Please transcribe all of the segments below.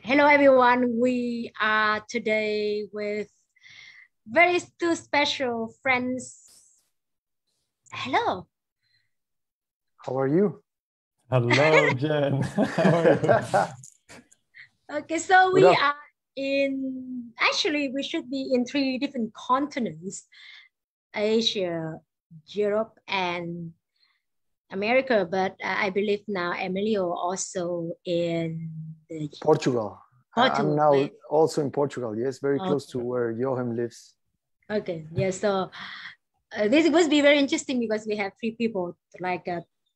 Hello, everyone. We are today with very two special friends. Hello. How are you? Hello, Jen. How are you? Okay, so Good we up. are actually, we should be in three different continents: Asia, Europe, and America. But I believe now Emilio also in the Portugal. I'm Portugal. now Wait. also in Portugal. Yes, very close to Okay. where Joachim lives. Okay. Yeah. So this must be very interesting because we have three people, like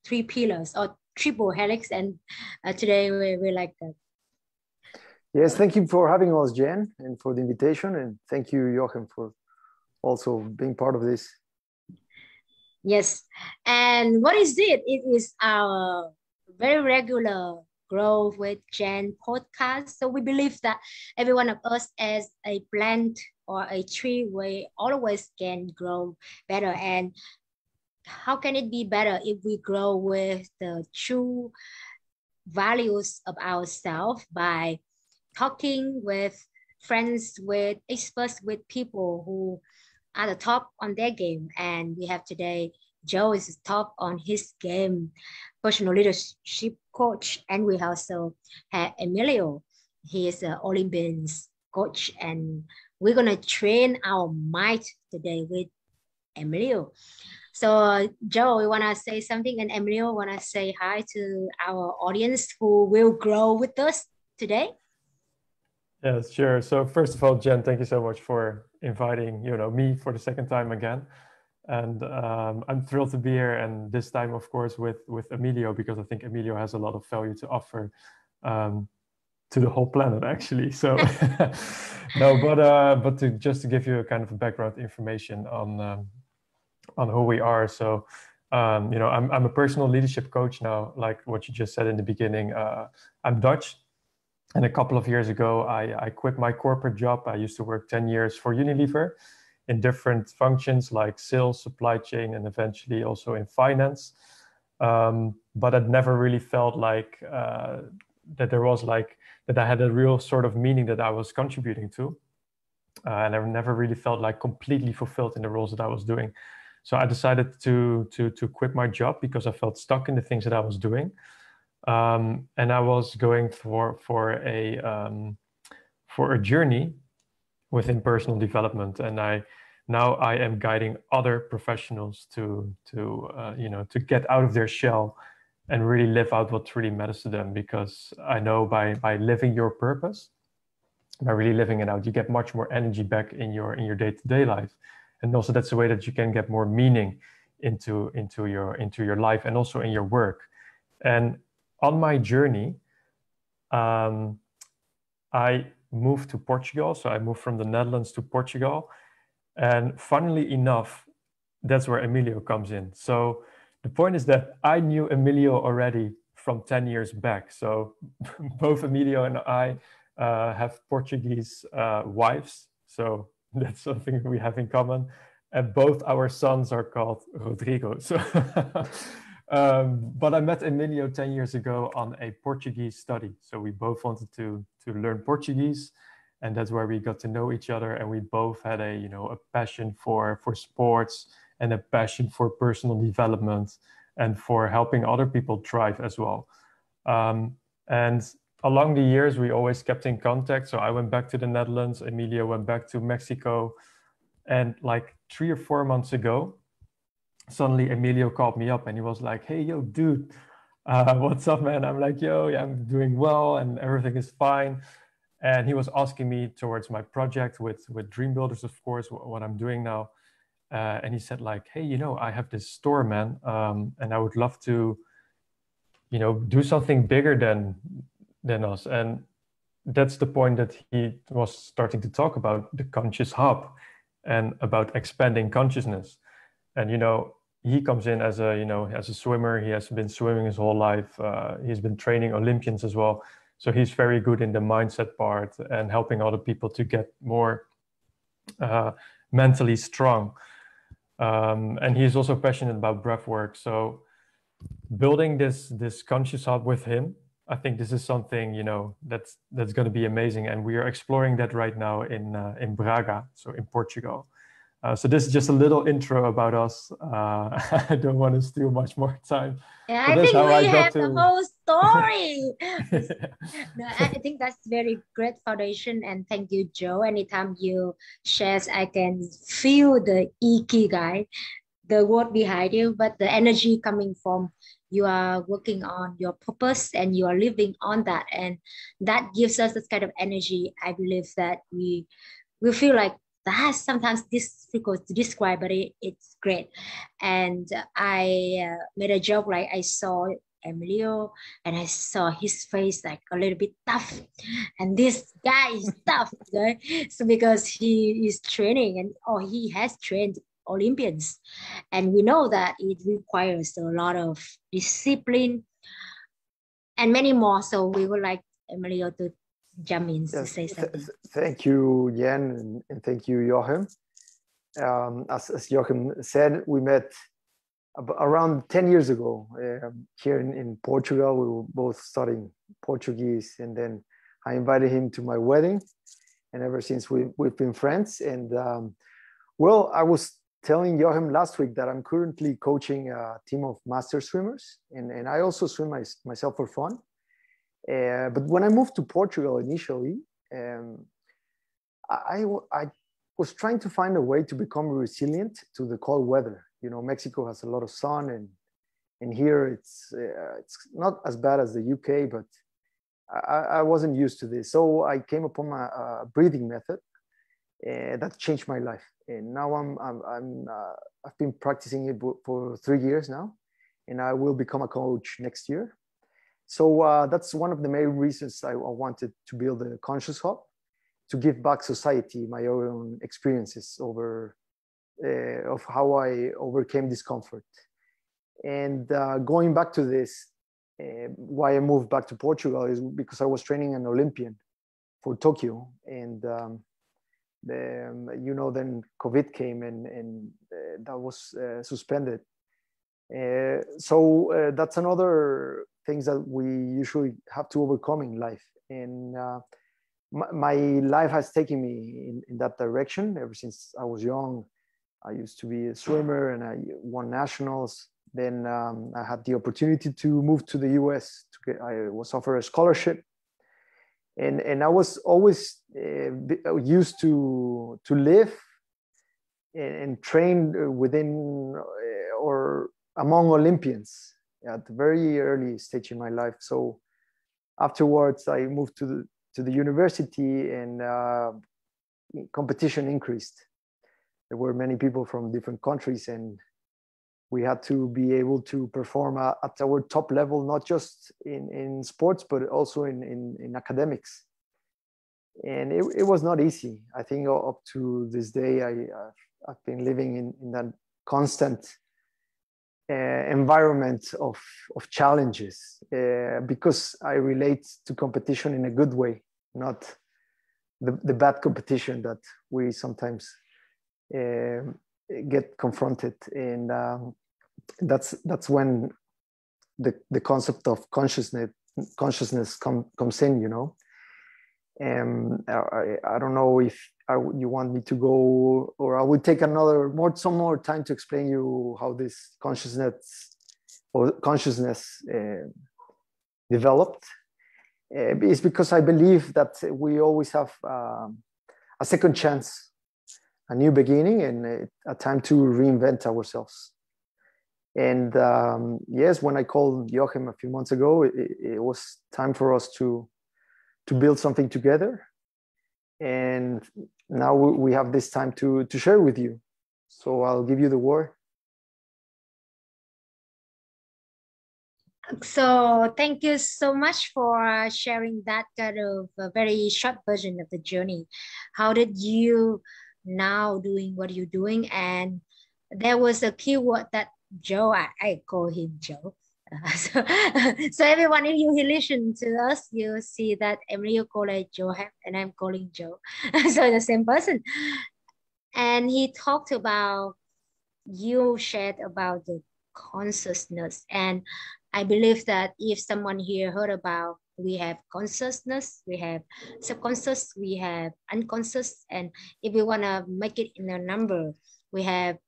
three pillars or triple helix, and today we're like Yes, thank you for having us, Jen, and for the invitation. And thank you, Joachim, for also being part of this. yes. And what is it? It is our very regular Grow with Jen podcast. So we believe that every one of us as a plant or a tree, we always can grow better. And how can it be better if we grow with the true values of ourselves by talking with friends, with experts, with people who are the top on their game. And we have today Joe is top on his game, personal leadership coach, and we also have Emilio. He is an Olympians coach, and we're gonna train our mind today with Emilio. So, Joe, you want to say something, and Emilio want to say hi to our audience who will grow with us today? Yes, sure. So first of all, Jen, thank you so much for inviting, me for the second time again. And I'm thrilled to be here. And this time, of course, with Emilio, because I think Emilio has a lot of value to offer to the whole planet, actually. So no, but just to give you a kind of a background information on who we are. So, I'm a personal leadership coach now, like what you just said in the beginning. I'm Dutch. And a couple of years ago, I quit my corporate job. I used to work 10 years for Unilever in different functions like sales, supply chain, and eventually also in finance. But it never really felt like that there was that I had a real sort of meaning that I was contributing to. And I never really felt like completely fulfilled in the roles that I was doing. So I decided to quit my job because I felt stuck in the things that I was doing. And I was going for a journey within personal development, and now I am guiding other professionals to get out of their shell and really live out what really matters to them. Because I know by living your purpose, by really living it out, you get much more energy back in your day-to-day life, and also that's the way that you can get more meaning into your life and also in your work. And on my journey, I moved to Portugal. So I moved from the Netherlands to Portugal. And funnily enough, that's where Emilio comes in. So the point is that I knew Emilio already from 10 years back. So both Emilio and I have Portuguese wives. So that's something we have in common. And both our sons are called Rodrigo. So but I met Emilio 10 years ago on a Portuguese study. So we both wanted to learn Portuguese, and that's where we got to know each other. And we both had a passion for sports and a passion for personal development and for helping other people thrive as well. And along the years, we always kept in contact. So I went back to the Netherlands, Emilio went back to Mexico, and like 3 or 4 months ago, suddenly Emilio called me up and he was like, "Hey, yo, dude, what's up, man?" I'm like, "Yo, yeah, I'm doing well and everything is fine." And he was asking me towards my project with Dream Builders, of course, what I'm doing now. And he said like, "Hey, I have this store, man, and I would love to, do something bigger than us." And that's the point that he was starting to talk about the conscious hub and about expanding consciousness. And he comes in as a swimmer. He has been swimming his whole life. He's been training Olympians as well. So he's very good in the mindset part and helping other people to get more mentally strong. And he's also passionate about breath work. So building this conscious hub with him I think this is something, that's going to be amazing. And we are exploring that right now in Braga, so in Portugal. So this is just a little intro about us. I don't want to steal much more time. Yeah, But I that's think how I we got have the to. whole story. No, I think that's very great foundation. And thank you, Joe. Anytime you share, I can feel the ikigai, the word behind you, but the energy coming from you are working on your purpose and you are living on that. And that gives us this kind of energy. I believe that we feel like that's sometimes difficult to describe, but it's great. And I made a joke like I saw Emilio and I saw his face like a little bit tough. And this guy is tough, right? So because he is training and or he has trained Olympians. And we know that it requires a lot of discipline and many more. So we would like Emilio to jump in to Yes, say something. thank you, Jan, and thank you, Joachim. As Joachim said, we met around 10 years ago here in Portugal. We were both studying Portuguese, and then I invited him to my wedding. And ever since we've been friends. And well, I was telling Joachim last week that I'm currently coaching a team of master swimmers, and I also swim myself for fun. But when I moved to Portugal initially, I was trying to find a way to become resilient to the cold weather. You know, Mexico has a lot of sun, and here it's not as bad as the UK, but I wasn't used to this. So I came upon a breathing method that changed my life. And now I've been practicing it for 3 years now, and I will become a coach next year. So that's one of the main reasons I wanted to build a conscious hub, to give back society my own experiences of how I overcame discomfort. And going back to this, why I moved back to Portugal is because I was training an Olympian for Tokyo, and then COVID came and that was suspended. So that's another things that we usually have to overcome in life. And my life has taken me in that direction ever since I was young. I used to be a swimmer and I won nationals. Then I had the opportunity to move to the US. I was offered a scholarship. And I was always used to live and train within or among Olympians at a very early stage in my life. So afterwards, I moved to the university, and competition increased. There were many people from different countries, and we had to be able to perform at our top level, not just in sports, but also in academics. And it was not easy. I think up to this day, I've been living in that constant environment of challenges because I relate to competition in a good way, not the bad competition that we sometimes get confronted. And that's when the concept of consciousness comes in, you know. I don't know if you want me to go, or I would take some more time to explain you how this consciousness developed. It's because I believe that we always have a second chance, a new beginning, and a time to reinvent ourselves. And yes, when I called Joachim a few months ago, it was time for us to build something together. And now we have this time to share with you. So I'll give you the word. So thank you so much for sharing that kind of a very short version of the journey. How did you now doing what you're doing? And there was a keyword that Joe, I call him Joe. So everyone, if you listen to us, you see that Emilio called Joe and I'm calling Joe. So the same person. And he talked about, you shared about the consciousness, and I believe that if someone here heard about, we have consciousness, we have subconscious, we have unconscious, and if we want to make it in a number, we have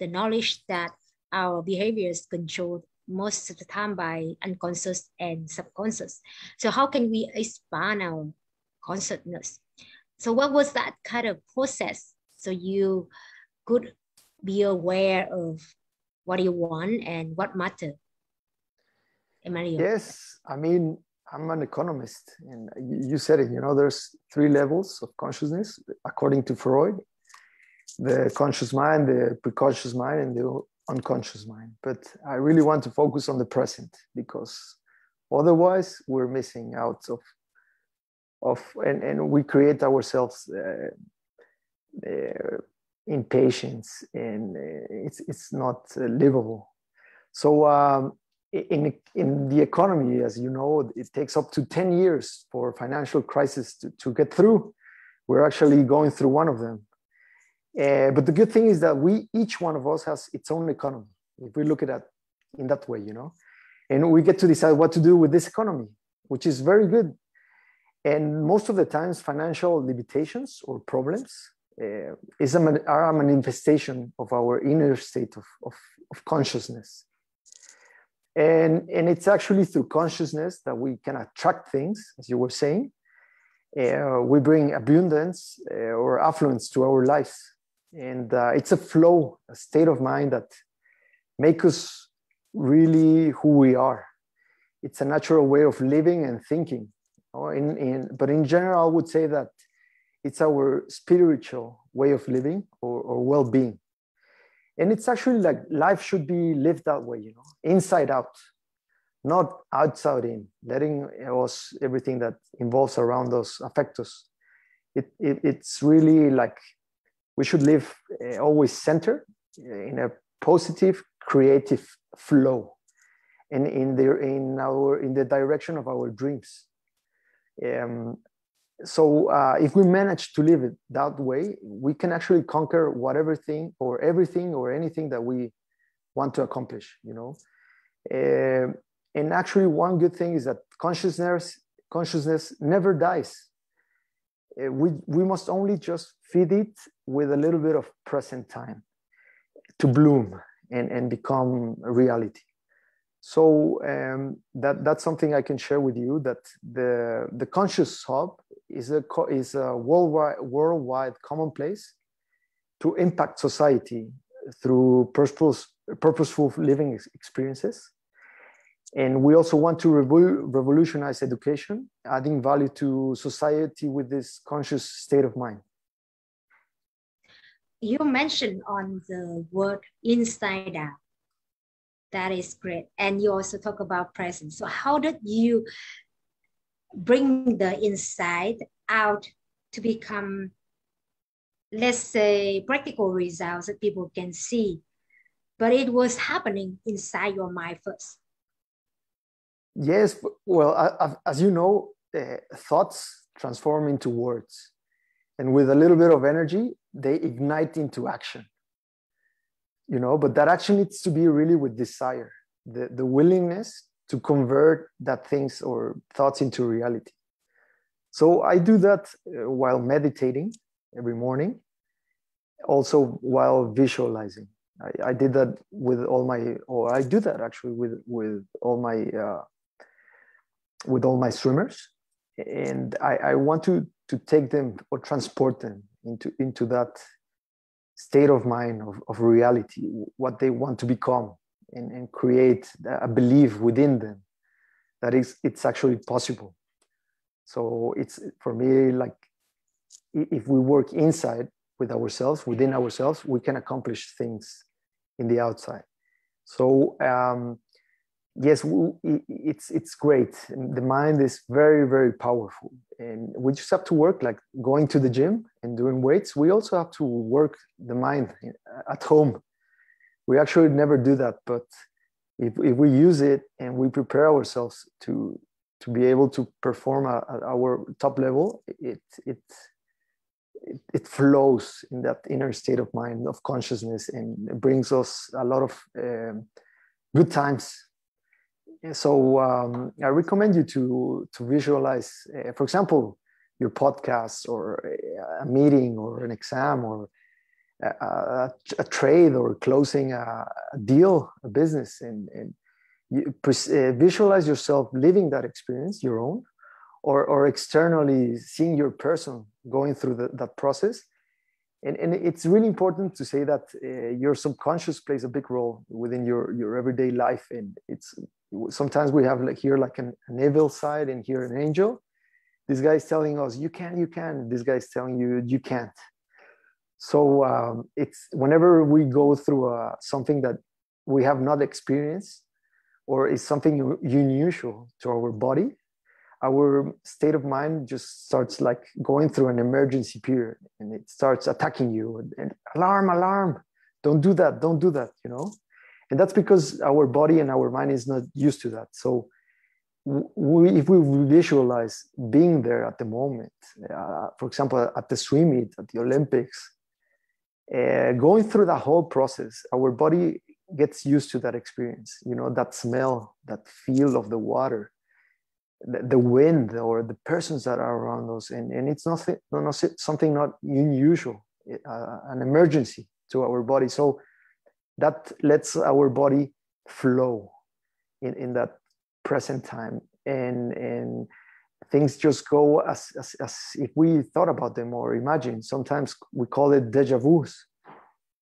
the knowledge that our behaviors controlled most of the time by unconscious and subconscious. So how can we expand our consciousness? So what was that kind of process so you could be aware of what you want and what matter? Emilio. Yes, I mean, I'm an economist, and you said it, there's 3 levels of consciousness, according to Freud: the conscious mind, the preconscious mind, and the unconscious mind. But I really want to focus on the present, because otherwise we're missing out and we create ourselves impatience, and it's not livable. So in the economy, as you know, it takes up to 10 years for financial crisis to get through. We're actually going through one of them. But the good thing is that each one of us has its own economy, if we look at it in that way, and we get to decide what to do with this economy, which is very good. And most of the times, financial limitations or problems are a manifestation of our inner state of consciousness. And it's actually through consciousness that we can attract things, as you were saying. We bring abundance or affluence to our lives. And it's a flow, a state of mind that makes us really who we are. It's a natural way of living and thinking. But in general, I would say that it's our spiritual way of living or well-being. And it's actually like life should be lived that way, inside out, not outside in, letting us, everything that involves around us affect us. It's really like we should live always centered in a positive, creative flow, and in the direction of our dreams. So if we manage to live it that way, we can actually conquer everything or anything that we want to accomplish, and actually one good thing is that consciousness never dies. We must only just feed it with a little bit of present time to bloom and become a reality. So that's something I can share with you, that the Conscious Hub is a worldwide commonplace to impact society through purposeful living experiences. And we also want to revolutionize education, adding value to society with this conscious state of mind. You mentioned on the word inside out. That is great. And you also talk about presence. So how did you bring the inside out to become, let's say, practical results that people can see? But it was happening inside your mind first. Yes, well, as you know, thoughts transform into words. And with a little bit of energy, they ignite into action. But that action needs to be really with desire, the willingness to convert that things or thoughts into reality. So I do that while meditating every morning, also while visualizing. I did that with all my, or I do that actually with all my swimmers, and I want to take them or transport them into that state of mind of reality, what they want to become, and create a belief within them that it's actually possible. So it's, for me, like if we work inside within ourselves, we can accomplish things in the outside. So yes, it's great. And the mind is very, very powerful. And we just have to work, like going to the gym and doing weights. We also have to work the mind at home. We actually never do that. But if we use it and we prepare ourselves to be able to perform at our top level, it flows in that inner state of mind, of consciousness, and it brings us a lot of good times. So I recommend you to visualize, for example, your podcast or a meeting or an exam or a trade or closing a deal, a business, and you visualize yourself living that experience, your own, or externally seeing your person going through that process. And it's really important to say that your subconscious plays a big role within your everyday life. And it's sometimes we have like here like an evil side and here an angel. This guy is telling us you can, you can. This guy is telling you you can't. So it's whenever we go through something that we have not experienced or is something unusual to our body, our state of mind just starts like going through an emergency period, and it starts attacking you and alarm, alarm, don't do that, you know? And that's because our body and our mind is not used to that. So if we visualize being there at the moment, for example, at the swim meet, at the Olympics, going through the whole process, our body gets used to that experience, you know, that smell, that feel of the water, the wind, or the persons that are around us. And it's something not unusual, an emergency to our body. So that lets our body flow in that present time. And things just go as if we thought about them or imagine. Sometimes we call it deja vus,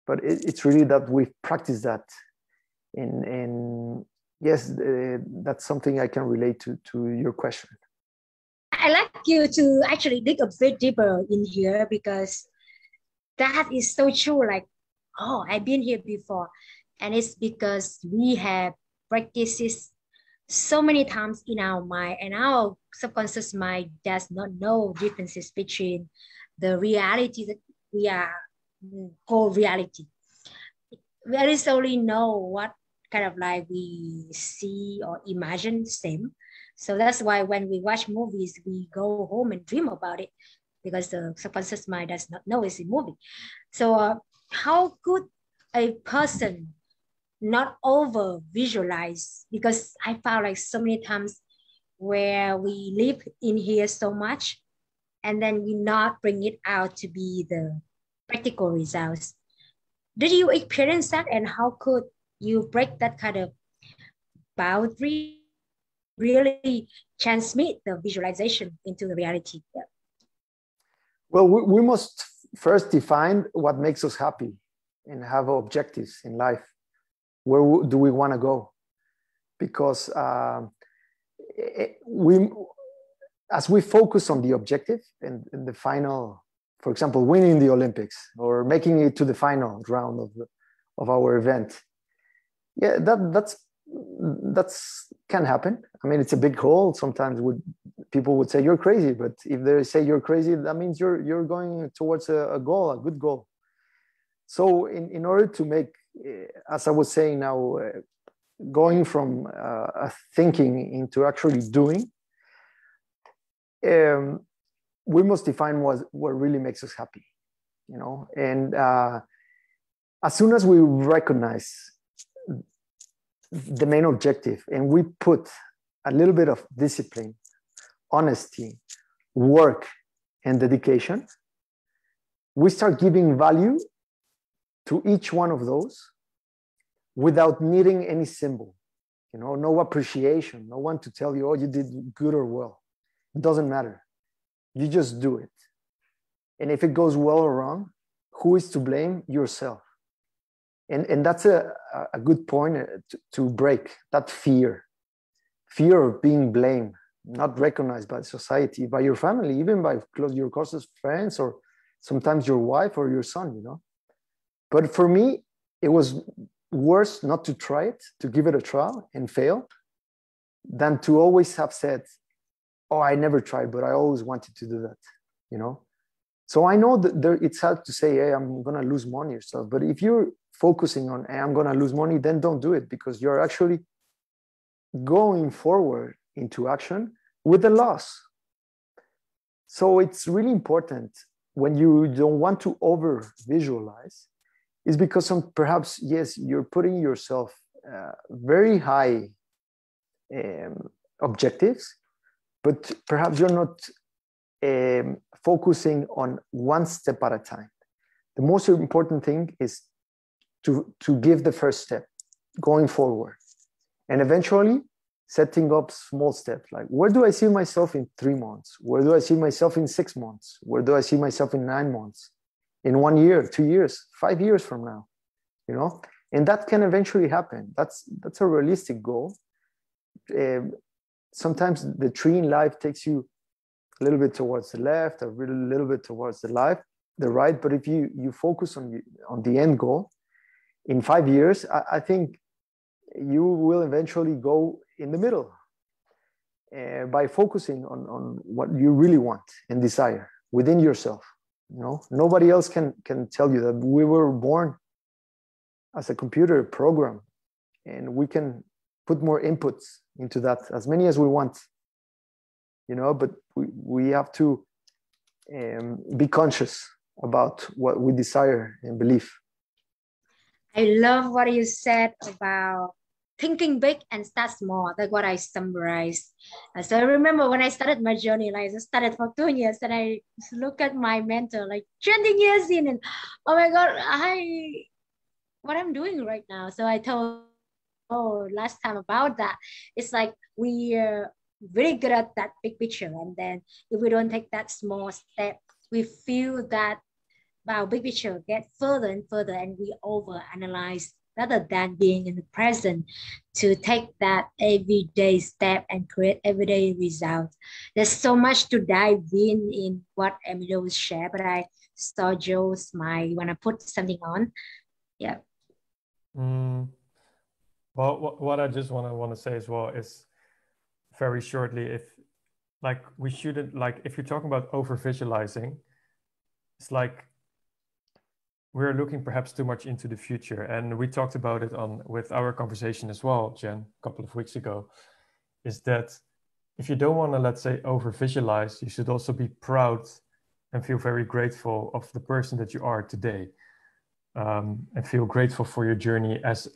but it's really that we've practiced that. And yes, that's something I can relate to your question. I like you to actually dig a bit deeper in here, because that is so true. Like, oh, I've been here before. And it's because we have practices so many times in our mind, and our subconscious mind does not know differences between the reality that we are called reality. We only know what kind of like we see or imagine same. So that's why when we watch movies, we go home and dream about it, because the subconscious mind does not know it's a movie. So how could a person not over visualize? Because I found like so many times where we live in here so much, and then we not bring it out to be the practical results. Did you experience that, and how could you break that kind of boundary and really transmit the visualization into the reality? Yeah. Well, we must first define what makes us happy and have objectives in life. Where do we want to go? Because as we focus on the objective and the final, for example, winning the Olympics or making it to the final round of our event, yeah, that's can happen. I mean, it's a big goal. Sometimes people would say you're crazy, but if they say you're crazy, that means you're going towards a goal, a good goal. So in order to make, as I was saying now, going from thinking into actually doing, we must define what really makes us happy, you know. And as soon as we recognize the main objective and we put a little bit of discipline, honesty, work, and dedication, we start giving value to each one of those without needing any symbol, you know, no appreciation, no one to tell you, oh, you did good or well. It doesn't matter. You just do it. And if it goes well or wrong, who is to blame? Yourself. And that's a good point to break that fear of being blamed, not recognized by society, by your family, even by your closest friends, or sometimes your wife or your son, you know. But for me, it was worse not to try it, to give it a trial and fail, than to always have said, oh, I never tried, but I always wanted to do that, you know. So I know that it's hard to say, hey, I'm going to lose money or stuff. But if you're focusing on, hey, I'm going to lose money, then don't do it, because you're actually going forward into action with a loss. So it's really important when you don't want to over visualize, is because perhaps, yes, you're putting yourself very high objectives, but perhaps you're not focusing on one step at a time. The most important thing is to give the first step, going forward, and eventually setting up small steps. Like, where do I see myself in 3 months? Where do I see myself in 6 months? Where do I see myself in 9 months? In 1 year, 2 years, 5 years from now, you know? And that can eventually happen. That's a realistic goal. Sometimes the tree in life takes you a little bit towards the left, a little bit towards the right. But if you focus on the end goal, in 5 years, I think you will eventually go in the middle by focusing on what you really want and desire within yourself. You know, nobody else can tell you that. We were born as a computer program, and we can put more inputs into that, as many as we want, you know, but we have to be conscious about what we desire and believe. I love what you said about thinking big and start small. That's what I summarized. So I remember when I started my journey, like I started for 2 years, and I look at my mentor, like 20 years in, and oh my God, what I'm doing right now. So I told last time about that. It's like we are very good at that big picture, and then if we don't take that small step, we feel that our big picture get further and further, and we overanalyze rather than being in the present to take that everyday step and create everyday results. There's so much to dive in what Emilio shared, but I saw Joe smile. You want to put something on? Yeah. Well, what I just want to say as well is, very shortly, if like we shouldn't, like if you're talking about over visualizing, it's like we're looking perhaps too much into the future. And we talked about it with our conversation as well, Jen, a couple of weeks ago, is that if you don't want to, let's say, over visualize, you should also be proud and feel very grateful of the person that you are today, and feel grateful for your journey as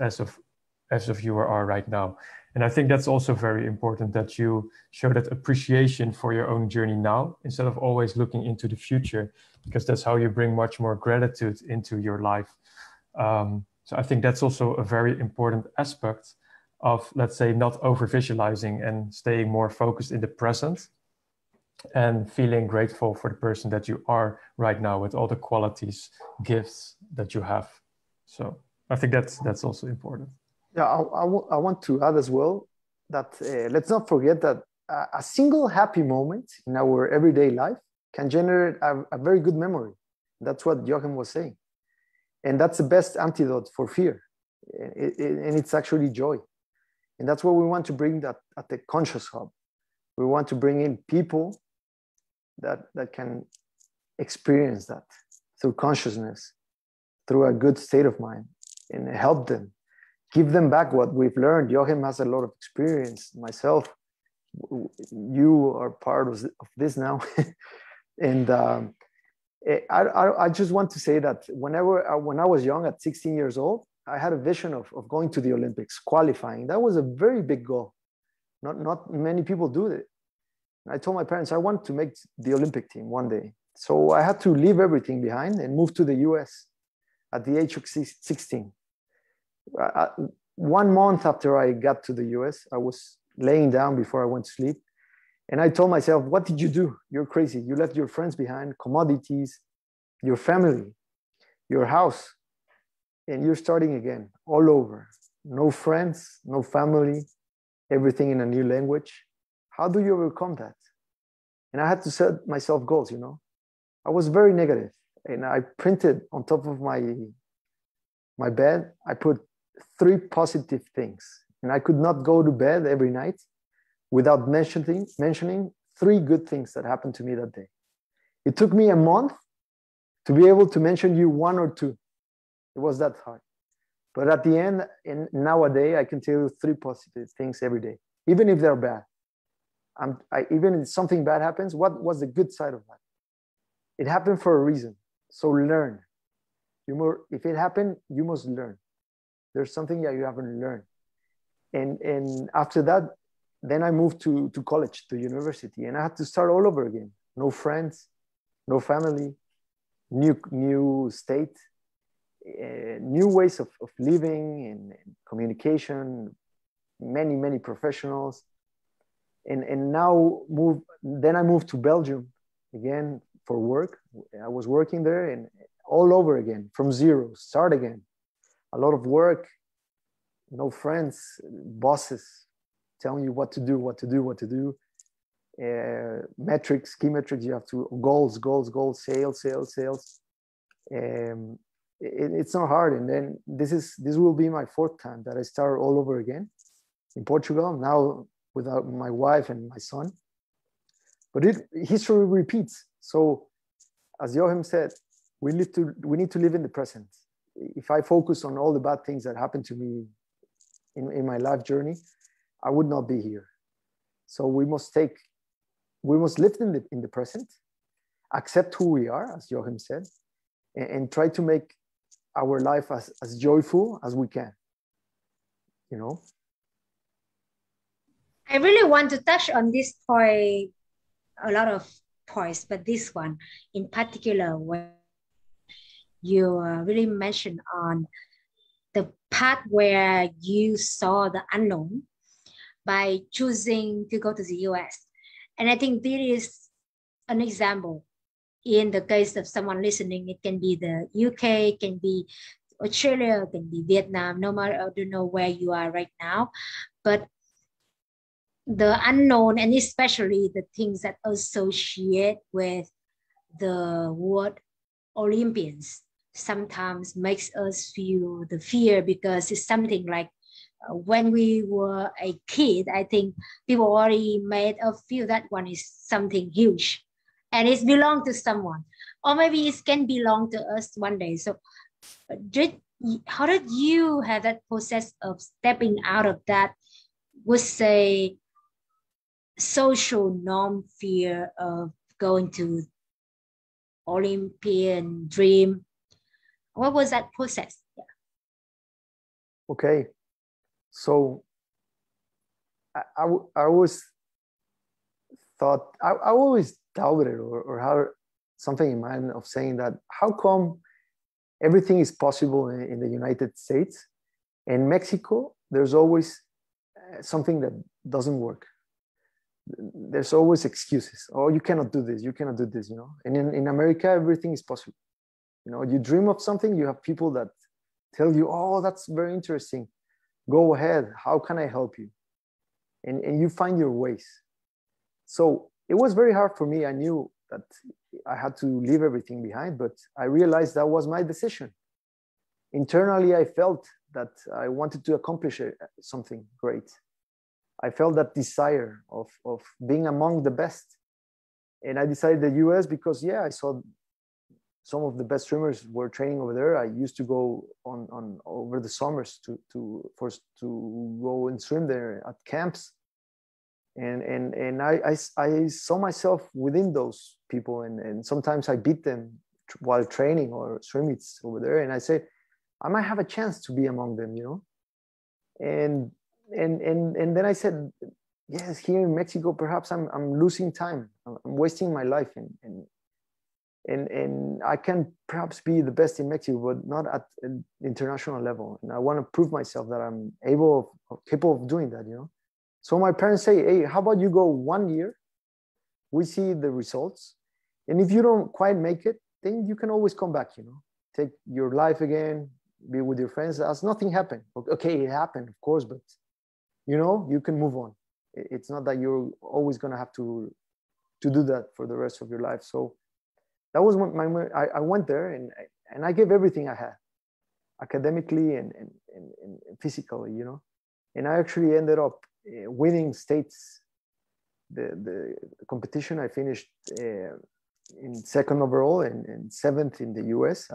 of you are right now. And I think that's also very important, that you show that appreciation for your own journey now, instead of always looking into the future, because that's how you bring much more gratitude into your life. So I think that's also a very important aspect of, let's say, not over visualizing and staying more focused in the present and feeling grateful for the person that you are right now with all the qualities, gifts that you have. So I think that's also important. Yeah, I want to add as well that let's not forget that a single happy moment in our everyday life can generate a very good memory. That's what Joachim was saying. And that's the best antidote for fear. And it's actually joy. And that's what we want to bring that at the Conscious Hub. We want to bring in people that can experience that through consciousness, through a good state of mind, and help them. Give them back what we've learned. Joachim has a lot of experience. Myself, you are part of this now. And I just want to say that when I was young, at 16 years old, I had a vision of going to the Olympics, qualifying. That was a very big goal. Not many people do it. I told my parents I want to make the Olympic team one day. So I had to leave everything behind and move to the US at the age of 16. 1 month after I got to the US, I was laying down before I went to sleep. And I told myself, what did you do? You're crazy. You left your friends behind, commodities, your family, your house, and you're starting again all over. No friends, no family, everything in a new language. How do you overcome that? And I had to set myself goals, you know. I was very negative, and I printed on top of my bed, I put 3 positive things. And I could not go to bed every night without mentioning 3 good things that happened to me that day. It took me a month to be able to mention you 1 or 2. It was that hard. But at the end, and nowadays, I can tell you 3 positive things every day, even if they're bad. Even if something bad happens, what was the good side of that? It happened for a reason. So learn. If it happened, you must learn. There's something that you haven't learned. And after that, then I moved to college, to university, and I had to start all over again. No friends, no family, new state, new ways of living and communication, many professionals. And now I moved to Belgium again for work. I was working there and all over again, from zero, start again. A lot of work, no friends, bosses telling you what to do. Metrics, key metrics, you have to, goals, sales. It's not hard. And then this will be my fourth time that I start all over again in Portugal, now without my wife and my son. But history repeats. So as Joachim said, we need to live in the present. If I focus on all the bad things that happened to me in my life journey, I would not be here. So we must live in the present, accept who we are, as Joachim said, and try to make our life as joyful as we can, you know? I really want to touch on this point, a lot of points, but this one in particular, where you really mentioned on the part where you saw the unknown by choosing to go to the US. And I think this is an example. In the case of someone listening, it can be the UK, it can be Australia, it can be Vietnam, no matter, I don't know where you are right now, but the unknown, and especially the things that associate with the word Olympians, sometimes makes us feel the fear, because it's something like when we were a kid, I think people already made us feel that one is something huge and it belongs to someone, or maybe it can belong to us one day. So how did you have that process of stepping out of that, would say, social norm fear of going to Olympian dream? What was that process? Yeah. Okay, so I always thought, I always doubted or had something in mind of saying that, how come everything is possible in the United States, and Mexico, there's always something that doesn't work. There's always excuses. Oh, you cannot do this, you cannot do this, you know. And in America, everything is possible. You know, you dream of something, you have people that tell you, oh, that's very interesting. Go ahead, how can I help you? And you find your ways. So it was very hard for me. I knew that I had to leave everything behind, but I realized that was my decision. Internally, I felt that I wanted to accomplish something great. I felt that desire of being among the best. And I decided the US because, yeah, I saw some of the best swimmers were training over there. I used to go on over the summers to go and swim there at camps. And I saw myself within those people, and sometimes I beat them while training or swim meets over there. And I said, I might have a chance to be among them, you know? And then I said, yes, here in Mexico, perhaps I'm losing time. I'm wasting my life, and I can perhaps be the best in Mexico, but not at an international level. And I want to prove myself that I'm capable of doing that, you know? So my parents say, hey, how about you go 1 year? We see the results. And if you don't quite make it, then you can always come back, you know, take your life again, be with your friends as nothing happened. Okay, it happened, of course, but you know, you can move on. It's not that you're always going to have to do that for the rest of your life. So that was I went there and I gave everything I had, academically and physically, you know. And I actually ended up winning states. The competition, I finished in second overall and seventh in the US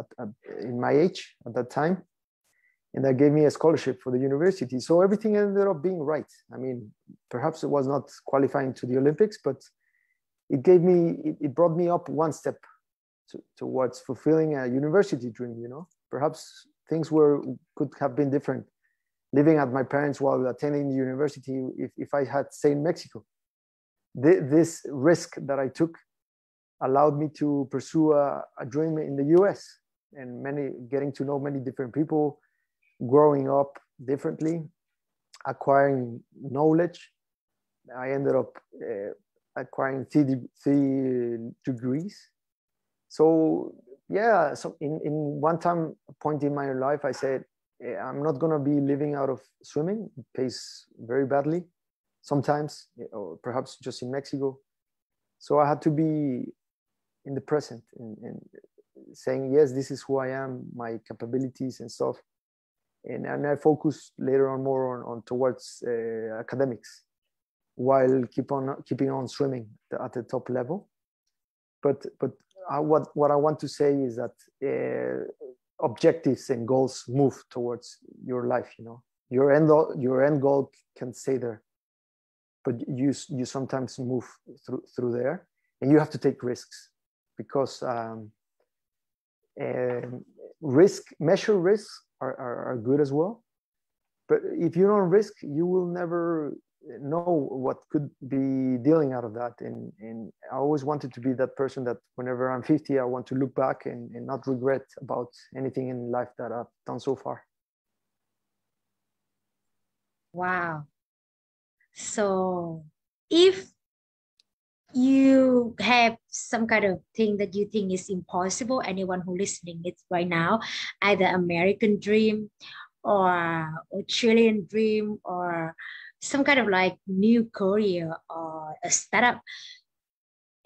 in my age at that time. And that gave me a scholarship for the university. So everything ended up being right. I mean, perhaps it was not qualifying to the Olympics, but it brought me up one step towards fulfilling a university dream, you know. Perhaps things could have been different living at my parents while attending the university if I had stayed in Mexico. This risk that I took allowed me to pursue a dream in the US and getting to know many different people, growing up differently, acquiring knowledge. I ended up acquiring three degrees. So yeah, so in one point in my life, I said, I'm not gonna be living out of swimming. It pays very badly sometimes, or perhaps just in Mexico. So I had to be in the present and saying, yes, this is who I am, my capabilities and stuff. And I focused later on more on towards academics, while keeping on swimming at the top level. But what I want to say is that objectives and goals move towards your life. You know, your end goal can stay there, but you sometimes move through there, and you have to take risks, because measure risks are good as well. But if you don't risk, you will never know what could be dealing out of that. And I always wanted to be that person that whenever I'm 50, I want to look back and not regret about anything in life that I've done so far. Wow. So if you have some kind of thing that you think is impossible, anyone who listening it right now, either American dream or Australian dream or some kind of like new career or a startup,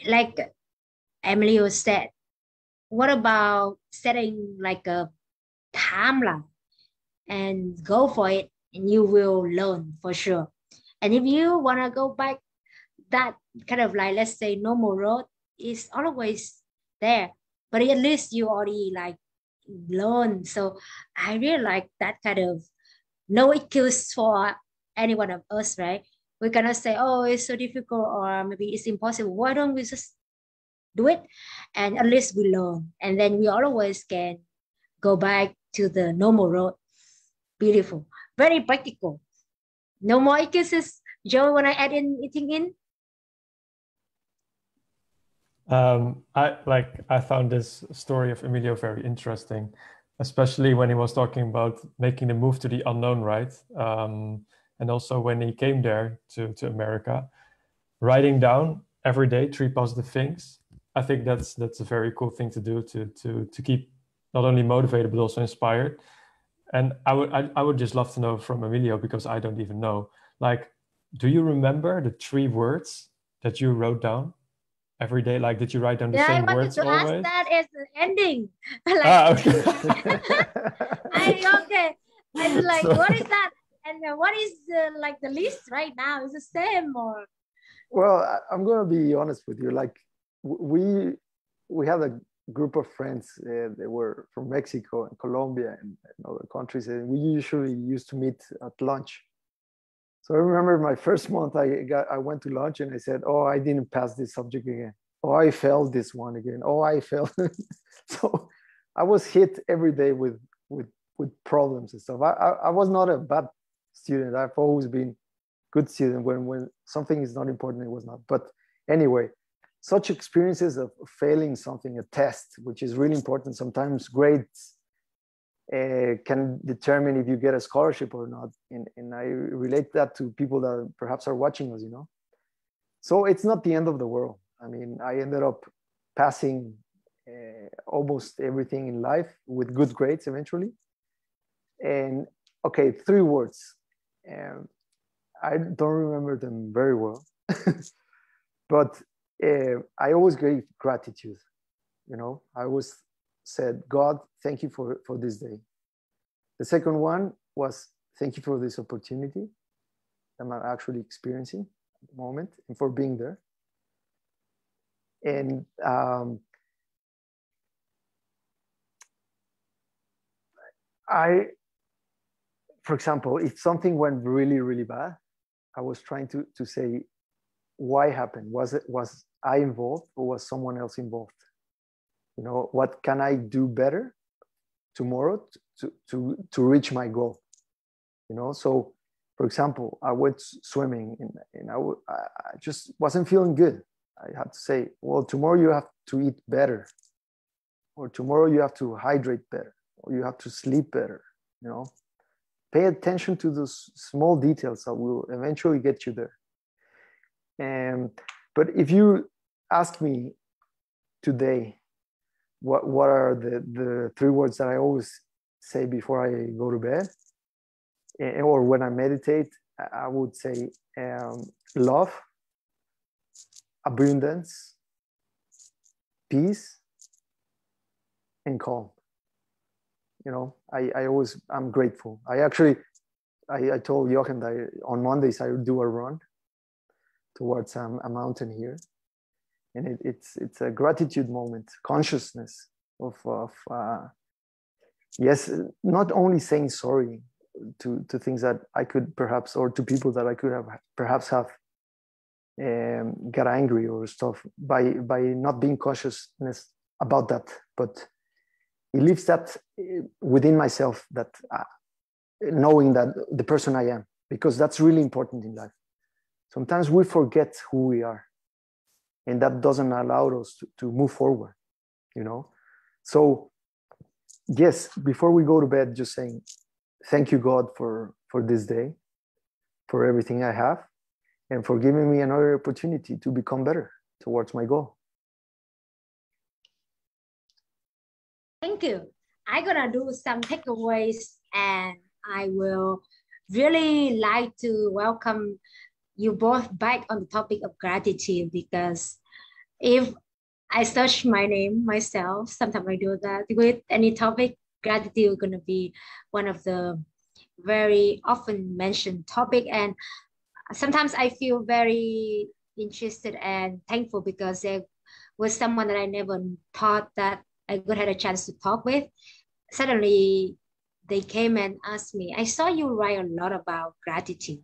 like Emilio said, what about setting like a timeline and go for it, and you will learn for sure. And if you want to go back, that kind of like, let's say, normal road is always there, but at least you already like learn. So I really like that kind of no excuse for any one of us, right? We cannot say, oh, it's so difficult or maybe it's impossible. Why don't we just do it? And at least we learn. And then we always can go back to the normal road. Beautiful. Very practical. No more excuses. Joe, want to add anything in? I found this story of Emilio very interesting, especially when he was talking about making the move to the unknown, right? And also when he came there to America, writing down every day 3 positive things. I think that's a very cool thing to do to keep not only motivated but also inspired. And I would just love to know from Emilio, because I don't even know, like, do you remember the 3 words that you wrote down every day? Like, did you write down the same words always? I wanted to ask that as the ending. Okay. Okay. I was like, what is that? And what is like the list right now? Is the same or? Well, I'm gonna be honest with you. Like, we had a group of friends. They were from Mexico and Colombia and other countries, and we usually used to meet at lunch. So I remember my first month, I went to lunch and I said, "Oh, I didn't pass this subject again. Oh, I failed this one again. Oh, I failed." So I was hit every day with problems and stuff. I was not a bad student. I've always been good student. When something is not important, it was not. But anyway, such experiences of failing something, a test, which is really important. Sometimes grades can determine if you get a scholarship or not. And I relate that to people that perhaps are watching us, you know. So it's not the end of the world. I mean, I ended up passing almost everything in life with good grades eventually. And okay, 3 words. I don't remember them very well, but I always gave gratitude. You know, I always said, God, thank you for this day. The second one was, thank you for this opportunity that I'm actually experiencing at the moment and for being there. And for example, if something went really, really bad, I was trying to say, why happened? Was I involved or was someone else involved? You know, what can I do better tomorrow to reach my goal? you know. So, for example, I went swimming and I just wasn't feeling good. I had to say, well, tomorrow you have to eat better, or tomorrow you have to hydrate better, or you have to sleep better, you know. Pay attention to those small details that will eventually get you there. But if you ask me today, what are the three words that I always say before I go to bed, or when I meditate, I would say love, abundance, peace, and calm. You know, I'm grateful. I told Jochen that on Mondays I would do a run towards a mountain here, and it's a gratitude moment, consciousness of yes, not only saying sorry to things that I could perhaps, or to people that I could have perhaps got angry or stuff, by not being consciousness about that, but it leaves that within myself, that knowing that the person I am, because that's really important in life. Sometimes we forget who we are, and that doesn't allow us to move forward, you know. So yes, before we go to bed, just saying thank you, God, for this day, for everything I have, and for giving me another opportunity to become better towards my goal. Thank you. I'm gonna do some takeaways, and I will really like to welcome you both back on the topic of gratitude, because if I search my name myself, sometimes I do that with any topic, gratitude is gonna be one of the very often mentioned topic. And sometimes I feel very interested and thankful because there was someone that I never thought that I could have a chance to talk with. Suddenly they came and asked me, I saw you write a lot about gratitude,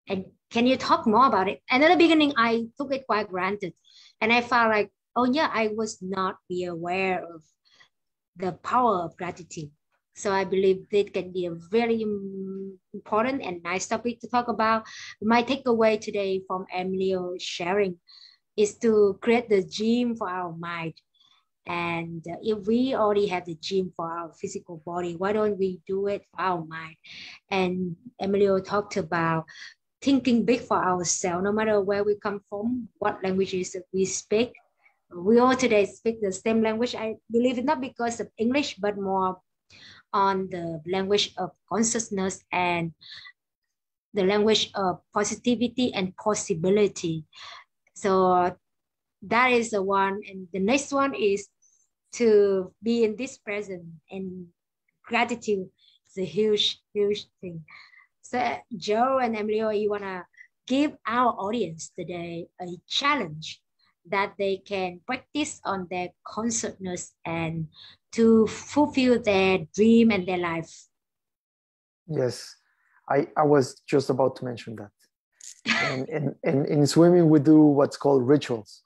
and can you talk more about it? And in the beginning, I took it quite granted, and I felt like, oh yeah, I was not be aware of the power of gratitude. So I believe that can be a very important and nice topic to talk about. My takeaway today from Emilio sharing is to create the gym for our mind. And if we already have the gym for our physical body, why don't we do it for our mind? And Emilio talked about thinking big for ourselves, no matter where we come from, what languages we speak. We all today speak the same language. I believe it not because of English, but more on the language of consciousness and the language of positivity and possibility. So that is the one. And the next one is to be in this present, and gratitude is a huge, huge thing. So Joe and Emilio, you want to give our audience today a challenge that they can practice on their consciousness and to fulfill their dream and their life. Yes, I was just about to mention that. And in swimming, we do what's called rituals.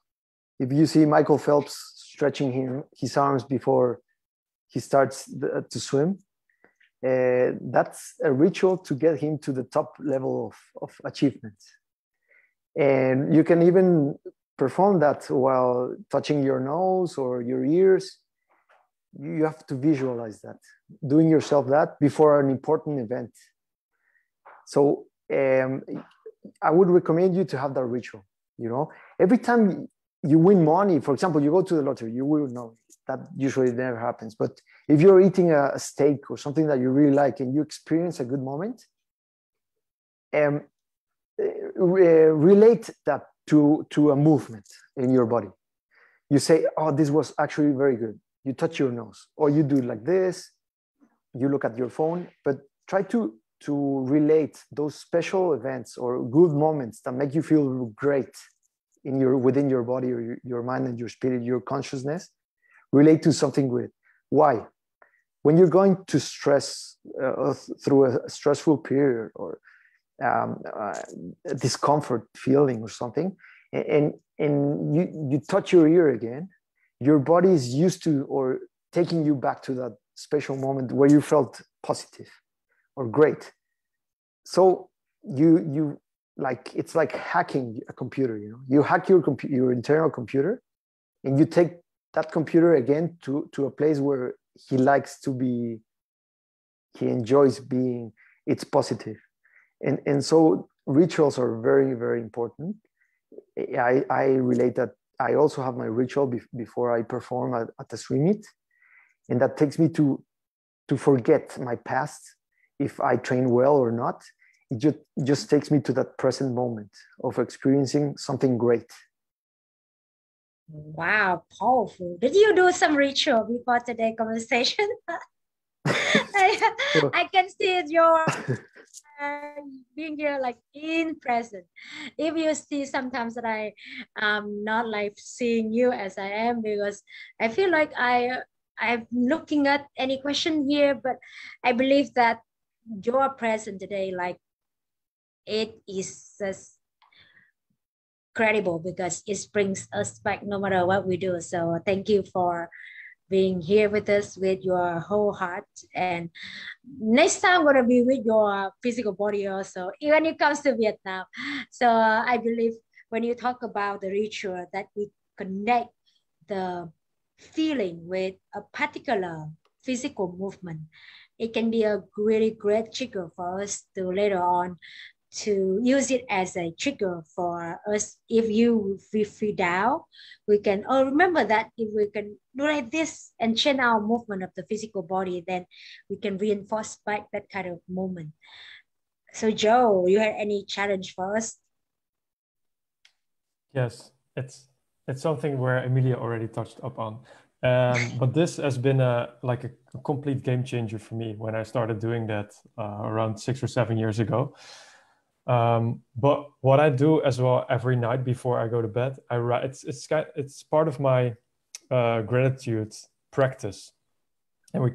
If you see Michael Phelps stretching his arms before he starts to swim, that's a ritual to get him to the top level of achievement. And you can even perform that while touching your nose or your ears. You have to visualize that, doing yourself that before an important event. So I would recommend you to have that ritual. You know, every time you win money, for example, you go to the lottery, you will know that usually never happens. But if you're eating a steak or something that you really like and you experience a good moment, relate that to a movement in your body. You say, oh, this was actually very good. You touch your nose, or you do like this, you look at your phone, but try to relate those special events or good moments that make you feel great within your body or your mind and your spirit, your consciousness, relate to something great. Why? When you're going to stress through a stressful period or a discomfort feeling or something, and you touch your ear again, your body is used to or taking you back to that special moment where you felt positive, or great. So you like, it's like hacking a computer, you know. You hack your internal computer, and you take that computer again to a place where he likes to be, he enjoys being, it's positive. And so rituals are very, very important. I relate that. I also have my ritual before I perform at the swim meet, and that takes me to forget my past, if I train well or not. It just takes me to that present moment of experiencing something great. Wow, powerful. Did you do some ritual before today's conversation? I can see it, your being here like in present. If you see sometimes that I not like seeing you as I am, because I feel like I'm looking at any question here, but I believe that your present today, like it is just credible because it brings us back no matter what we do. So thank you for being here with us with your whole heart. And next time I'm gonna be with your physical body also, when it comes to Vietnam. So I believe when you talk about the ritual that we connect the feeling with a particular physical movement, it can be a really great trigger for us to later on to use it as a trigger for us. If we feel down, we can remember that if we can do like this and change our movement of the physical body, then we can reinforce back that kind of moment. So Joe, you had any challenge for us? Yes, it's something where Emilia already touched upon. But this has been a complete game changer for me when I started doing that around 6 or 7 years ago. But what I do as well every night before I go to bed, I write. It's part of my gratitude practice, and we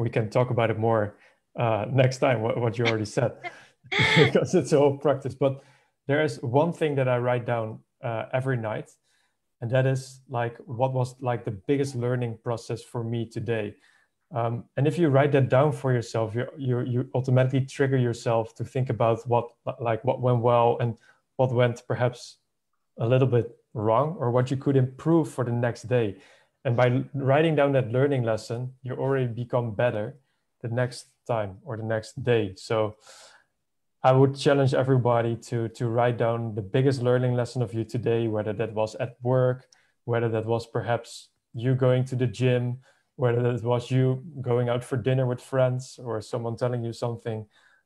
can talk about it more next time. What you already said, because it's a whole practice. But there is one thing that I write down every night, and that is like what was like the biggest learning process for me today. And if you write that down for yourself, you automatically trigger yourself to think about what went well and what went perhaps a little bit wrong, or what you could improve for the next day. And by writing down that learning lesson, you already become better the next time or the next day. So I would challenge everybody to write down the biggest learning lesson of you today, whether that was at work, whether that was perhaps you going to the gym, whether that was you going out for dinner with friends, or someone telling you something.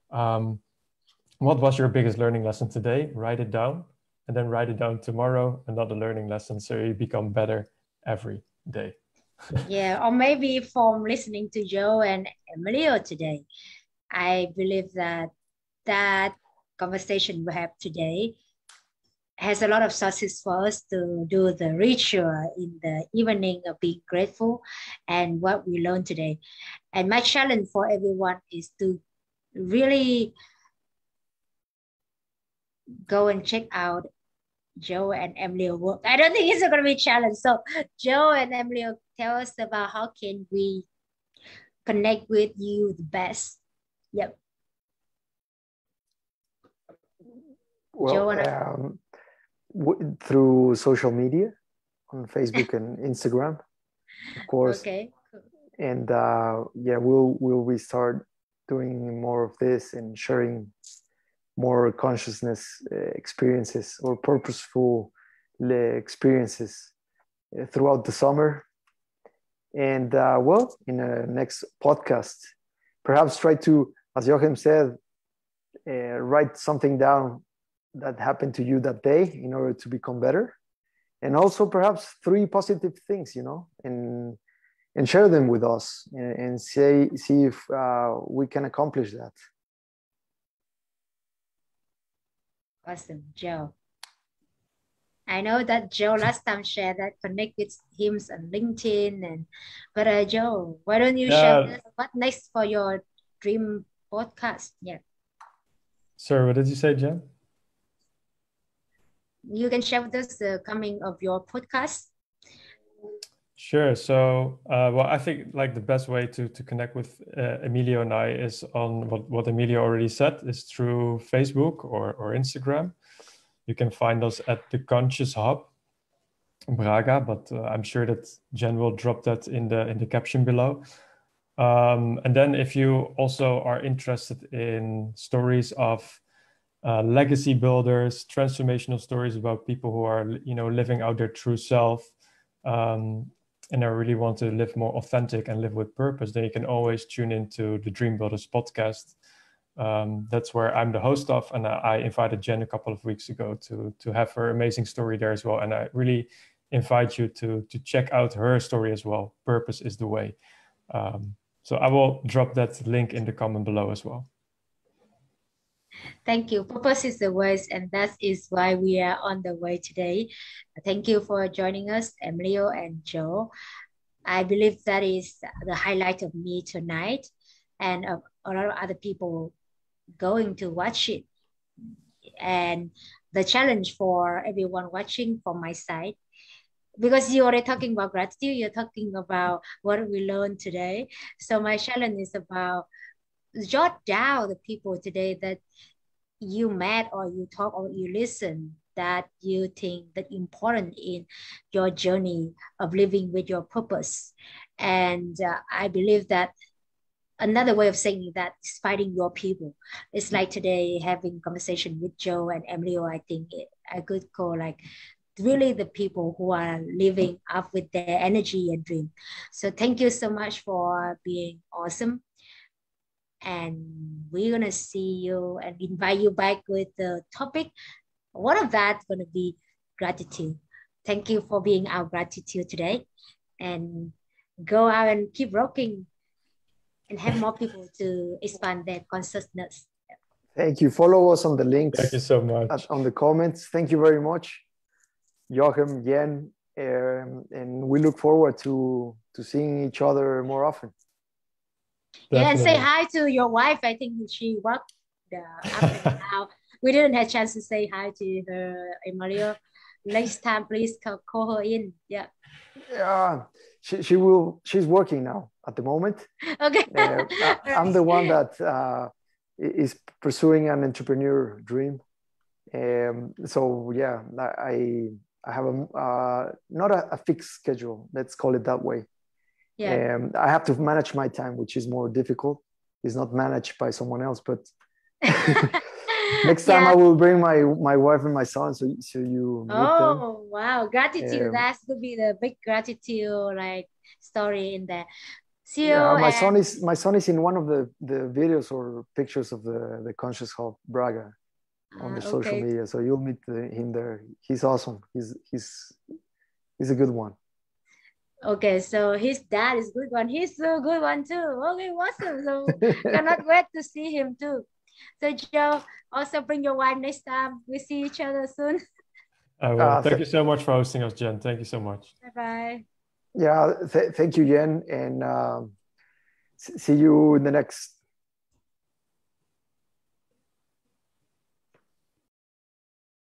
What was your biggest learning lesson today? Write it down, and then write it down tomorrow, another learning lesson, so you become better every day. Yeah, or maybe from listening to Joe and Emilio today, I believe that that conversation we have today has a lot of sources for us to do the ritual in the evening of being grateful and what we learned today. And my challenge for everyone is to really go and check out Joe and Emilio work. I don't think it's going to be a challenge. So Joe and Emilio, tell us about how can we connect with you the best. Yep. Well, through social media on Facebook and Instagram, of course. Okay. Cool. And yeah, we'll we start doing more of this and sharing more consciousness experiences or purposeful experiences throughout the summer. And well, in the next podcast, perhaps try to, as Joachim said, write something down that happened to you that day in order to become better. And also perhaps 3 positive things, you know, and share them with us and see if we can accomplish that. Awesome, Joe. I know that Joe last time shared that connect with him on LinkedIn, but Joe, why don't you share with us what next for your dream podcast? Yeah. Sir, what did you say, Jen? You can share with us the coming of your podcast. Sure. So, well, I think like the best way to connect with Emilio and I is on what Emilio already said, is through Facebook or Instagram. You can find us at the Conscious Hub Braga, but I'm sure that Jen will drop that in the caption below. And then if you also are interested in stories of legacy builders, transformational stories about people who are, living out their true self, and I really want to live more authentic and live with purpose, then you can always tune into the Dream Builders podcast. That's where I'm the host of, and I invited Jen a couple of weeks ago to have her amazing story there as well. And I really invite you to check out her story as well. Purpose is the way. So I will drop that link in the comment below as well. Thank you. Purpose is the ways, and that is why we are on the way today. Thank you for joining us, Emilio and Joe. I believe that is the highlight of me tonight, and of a lot of other people going to watch it. And the challenge for everyone watching from my side, because you're already talking about gratitude, you're talking about what we learned today. So my challenge is about jot down the people today that you met or you talk or you listen that you think that important in your journey of living with your purpose. And I believe that another way of saying that is finding your people. It's like today having conversation with Joe and Emilio. I think I could call like really the people who are living up with their energy and dream. So thank you so much for being awesome. And we're gonna see you and invite you back with the topic. One of that's gonna be gratitude. Thank you for being our gratitude today, and go out and keep rocking and have more people to expand their consciousness. Thank you. Follow us on the links. Thank you so much. On the comments. Thank you very much, Joachim, Jen, and we look forward to seeing each other more often. Definitely. Yeah, and say hi to your wife. I think she worked after now. We didn't have a chance to say hi to her, Emilio. Next time, please call her in. Yeah. Yeah, she will. She's working now at the moment. Okay. I'm the one that is pursuing an entrepreneur dream. So yeah, I have not a fixed schedule. Let's call it that way. Yeah. I have to manage my time, which is more difficult. It's not managed by someone else, but next time I will bring my wife and my son, so you meet them. Oh wow, gratitude! That could be the big gratitude like story in there. See you. Yeah, my son is in one of the videos or pictures of the Conscious Hub Braga on the social media, so you'll meet him there. He's awesome. He's a good one. Okay, so his dad is good one. He's a good one too. Okay, awesome. So cannot wait to see him too. So Joe, also bring your wife next time. We see each other soon. I will. Thank you so much for hosting us, Jen. Thank you so much. Bye-bye. Yeah, thank you, Jen, and see you in the next